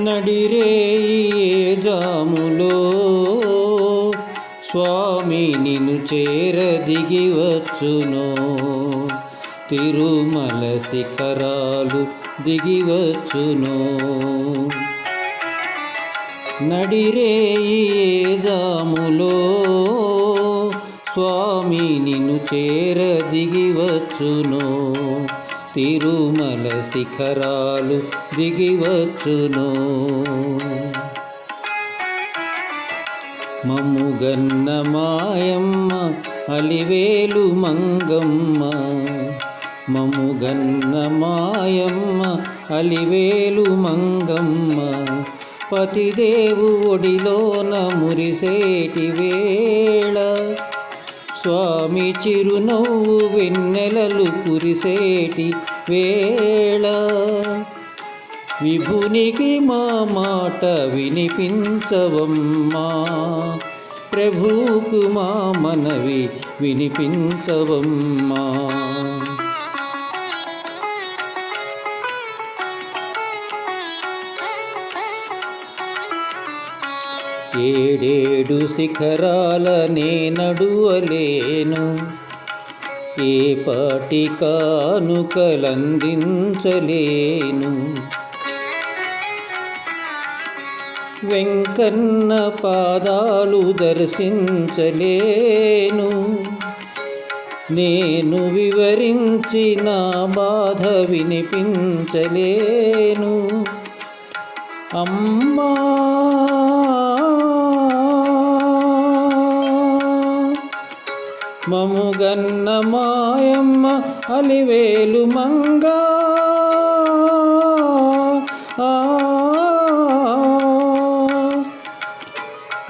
నడిరేయి జాములో స్వామి నిన్ను చేర దిగి వచ్చును. తిరుమల శిఖరాలు దిగి వచ్చును. నడిరేయి జాములో స్వామి నిన్ను చేర దిగి వచ్చును. తిరుమల శిఖరాలు దిగి వచ్చును. మమ్ముగన్న మాయమ్మ అలివేలు మంగమ్మ. మమ్ముగన్న మాయమ్మ అలివేలు మంగమ్మ. పతిదేవు ఒడిలోన మురిసేటి వేళ స్వామి చిరునవ్వు వెన్నెలలు కురిసేటి వేళ విభునికి మా మాట వినిపించవమ్మా. ప్రభువుకు మా మనవి వినిపించవమ్మా. ఏడేడు శిఖరాలనే నడువలేను. ఏ పాటి కానుకలందించలేను. వెంకన్న పాదాలు దర్శించలేను. నేను వివరించి నా బాధ వినిపించలేను. అమ్మా మమ్ముగన్న మాయమ్మ అలివేలు మంగా.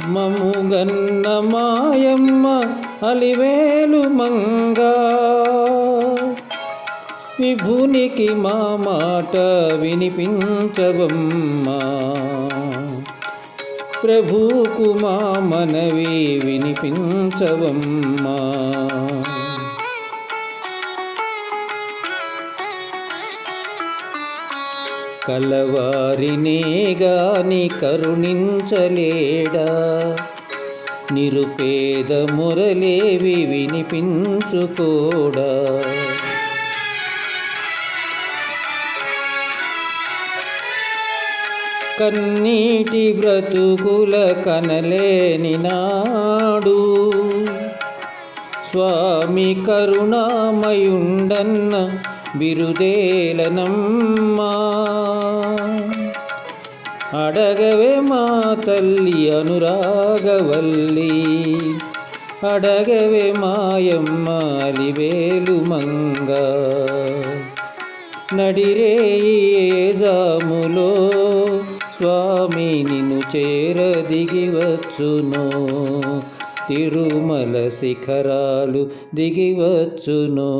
మమ్ముగన్న మాయమ్మ అలివేలు మంగా. విభునికి మా మాట వినిపించవమ్మా. ప్రభువుకు మా మనవి వినిపించవమ్మా. కలవారినే గాని కరుణించలేడా. నిరుపేద మురళేవి వినిపించుకోడా. కన్నీటి బ్రతుకుల కనలేని నాడు స్వామి కరుణామయుండన్న బిరుదేలనమ్మా. అడగవే మా తల్లి అనురాగవల్లి. అడగవే మాయమ్మ అలివేలు మంగ. నడిరేయి జాములో స్వామి నిన్ను చేర దిగి వచ్చును. తిరుమల శిఖరాలు దిగి వచ్చును.